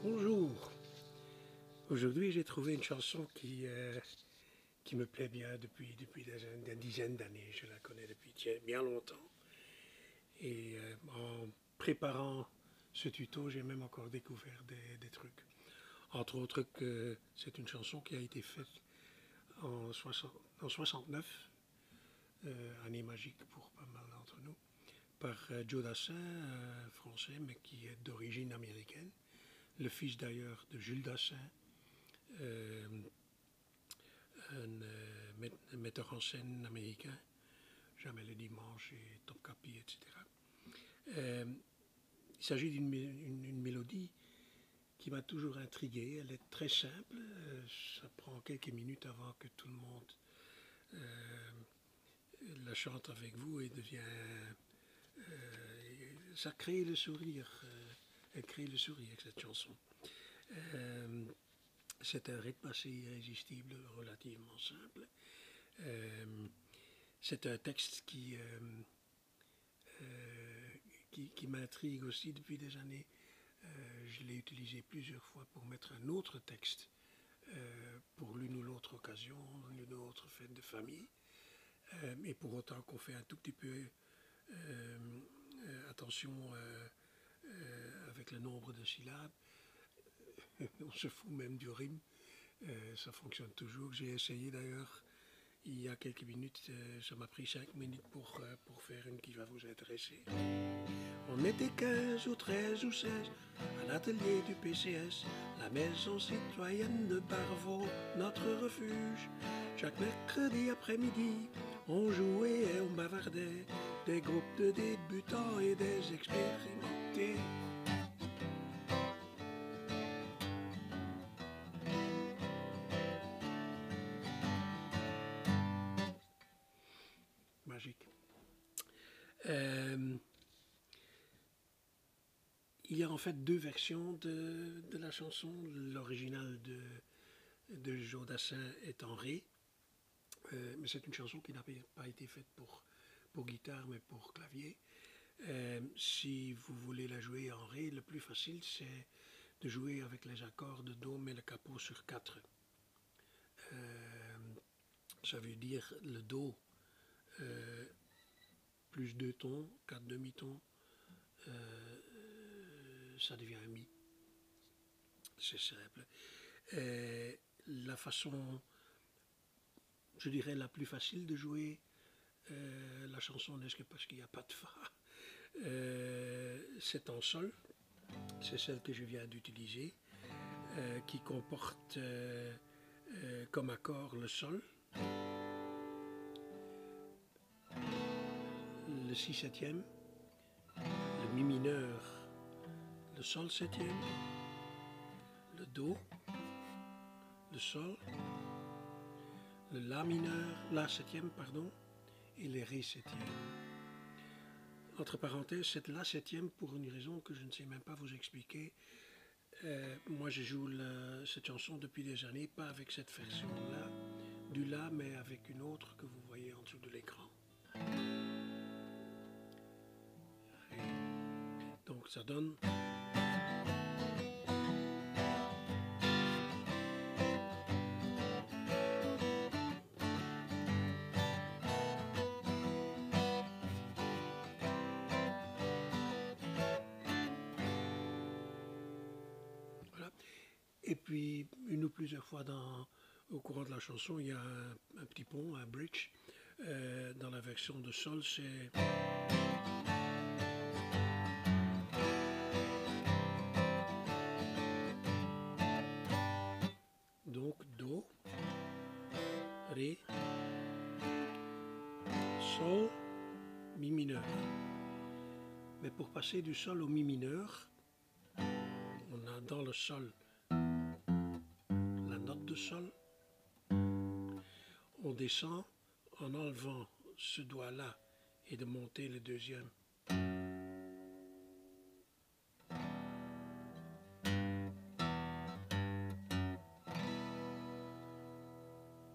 Bonjour. Aujourd'hui, j'ai trouvé une chanson qui me plaît bien depuis des dizaines d'années. Je la connais depuis bien longtemps. Et en préparant ce tuto, j'ai même encore découvert des trucs. Entre autres que c'est une chanson qui a été faite en 69, année magique pour pas mal d'entre nous, par Joe Dassin, français, mais qui est d'origine américaine. Le fils d'ailleurs de Jules Dassin, euh, un metteur en scène américain, Jamais le dimanche et Top Capi, etc. Euh, il s'agit d'une mélodie qui m'a toujours intrigué. Elle est très simple, ça prend quelques minutes avant que tout le monde euh, la chante avec vous et devient... ça crée le sourire, elle crée le sourire, cette chanson. Euh, c'est un rythme assez irrésistible, relativement simple. Euh, c'est un texte qui m'intrigue aussi depuis des années. Je l'ai utilisé plusieurs fois pour mettre un autre texte pour l'une ou l'autre occasion, l'une ou l'autre fête de famille. Et pour autant qu'on fait un tout petit peu attention avec le nombre de syllabes, on se fout même du rime. Ça fonctionne toujours. J'ai essayé d'ailleurs il y a quelques minutes, ça m'a pris 5 minutes pour faire une qui va vous intéresser. On était 15 ou 13 ou 16 à l'atelier du PCS, la maison citoyenne de Barvaux, notre refuge. Chaque mercredi après-midi, on jouait et on bavardait, des groupes de débutants et des expérimentés. Magique. Euh, il y a en fait deux versions de la chanson. L'original de Joe Dassin est en ré, mais c'est une chanson qui n'a pas été faite pour guitare, mais pour clavier. Si vous voulez la jouer en ré, le plus facile c'est de jouer avec les accords de do mais le capot sur 4. Ça veut dire le do plus 2 tons, 4 demi-tons, ça devient un mi. C'est simple. La façon, je dirais, la plus facile de jouer la chanson, n'est-ce que parce qu'il n'y a pas de fa, c'est en sol. C'est celle que je viens d'utiliser, qui comporte comme accord le sol, le si septième, le mi mineur, le sol septième, le do, le sol, le la mineur, la septième pardon, et le ré septième. Entre parenthèses, c'est la septième pour une raison que je ne sais même pas vous expliquer. Moi je joue cette chanson depuis des années, pas avec cette version-là du la, mais avec une autre que vous voyez en dessous de l'écran. Donc ça donne... Voilà. Et puis, une ou plusieurs fois au courant de la chanson, il y a un petit pont, un bridge. Dans la version de sol, c'est... Donc, do, ré, sol, mi mineur. Mais pour passer du sol au mi mineur, on a dans le sol la note de sol. On descend en enlevant ce doigt-là et de monter le deuxième.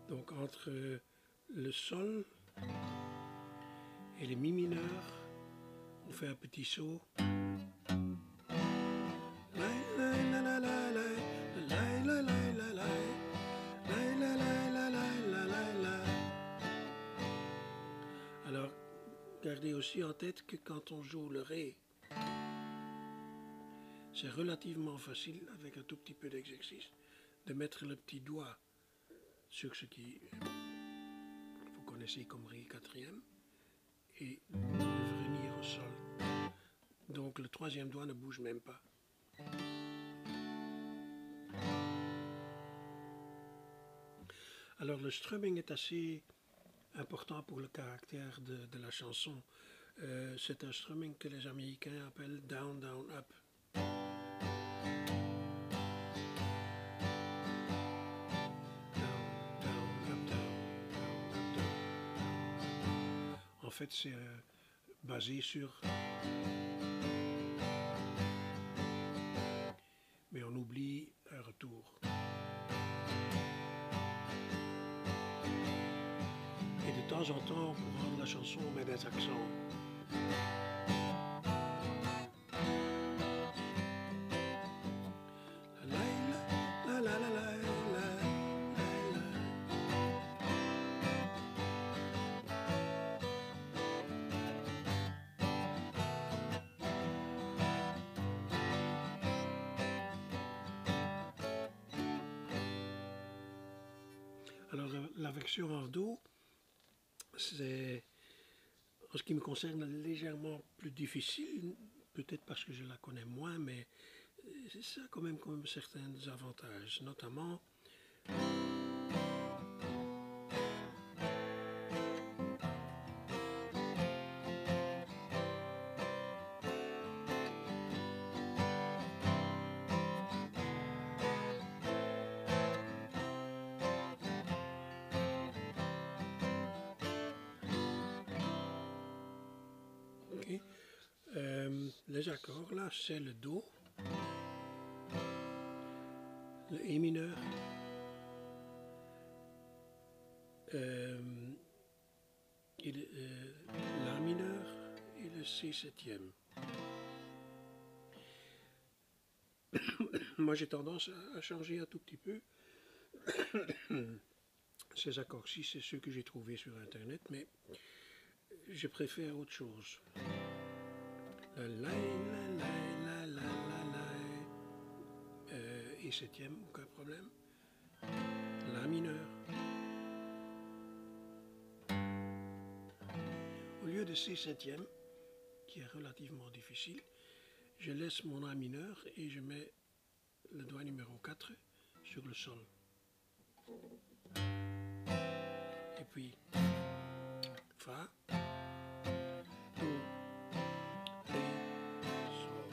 Donc entre le sol et les mi mineurs, on fait un petit saut. La, la, la, la, la. Alors, gardez aussi en tête que quand on joue le Ré, c'est relativement facile, avec un tout petit peu d'exercice, de mettre le petit doigt sur ce qui vous connaissez comme Ré quatrième et de venir au sol. Donc le troisième doigt ne bouge même pas. Alors le strumming est assez important pour le caractère de la chanson. C'est un strumming que les Américains appellent down, down, up. En fait, c'est basé sur... Mais on oublie un retour. Et de temps en temps, pour rendre la chanson, on met des accents. Alors la version en Do, c'est, en ce qui me concerne, légèrement plus difficile, peut-être parce que je la connais moins, mais ça a quand même certains avantages, notamment les accords là, c'est le Do, le E mineur, La mineur et le C septième. Moi j'ai tendance à changer un tout petit peu. Ces accords-ci, c'est ceux que j'ai trouvés sur internet, mais je préfère autre chose. La la la la la la la, et septième, aucun problème. La mineur. Au lieu de C septième, qui est relativement difficile, je laisse mon La mineur et je mets le doigt numéro 4 sur le sol. Et puis Fa, Do, Ré, Sol.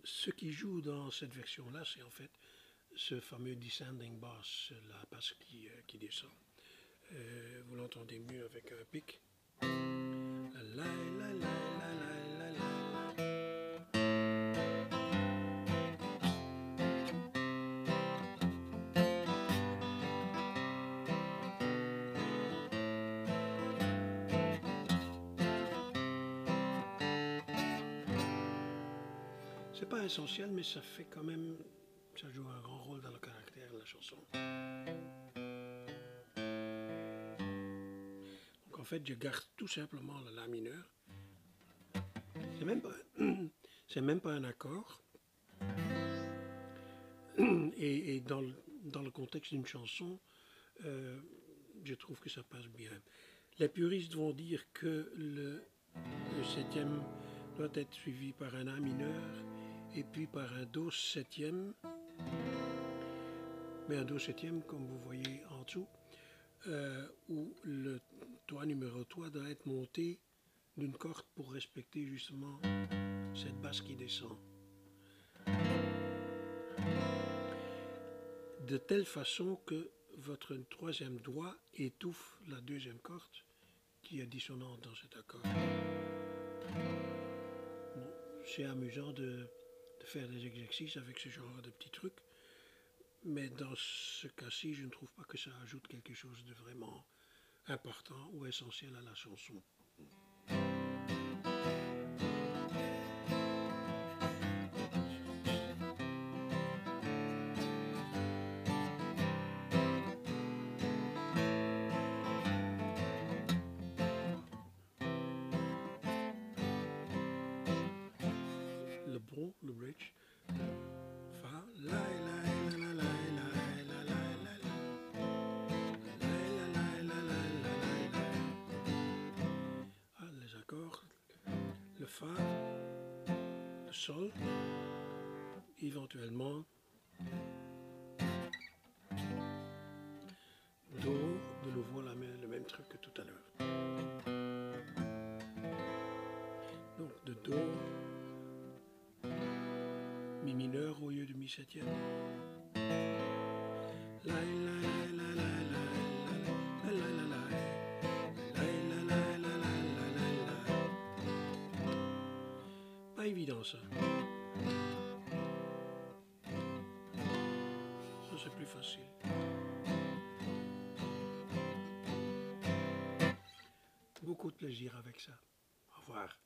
Ce qui joue dans cette version-là, c'est en fait ce fameux descending bass, la basse qui descend. Vous l'entendez mieux avec un pic. La la la la la la la. C'est pas essentiel, mais ça fait quand même, ça joue un grand rôle dans le caractère de la chanson. Donc en fait, je garde tout simplement le La mineur. C'est même pas un accord. Et dans le contexte d'une chanson, je trouve que ça passe bien. Les puristes vont dire que le septième doit être suivi par un A mineur et puis par un Do septième. Mais un Do septième, comme vous voyez en dessous, où le doigt numéro 3 doit être monté d'une corde pour respecter justement cette basse qui descend. De telle façon que votre troisième doigt étouffe la deuxième corde qui est dissonante dans cet accord. Bon, c'est amusant de faire des exercices avec ce genre de petits trucs, mais dans ce cas-ci, je ne trouve pas que ça ajoute quelque chose de vraiment important ou essentiel à la chanson. Do, le bridge, Fa, La, La, La, La, La, La, La, La, La, La. Ah, les accords, le Fa, le Sol, éventuellement Do, de nouveau le même truc que tout à l'heure. Donc de Do, Mi mineur au lieu de Mi septième. La, la, la, la, la, la, la, la, la, la. Pas évident ça. Ça c'est plus facile. Beaucoup de plaisir avec ça. Au revoir.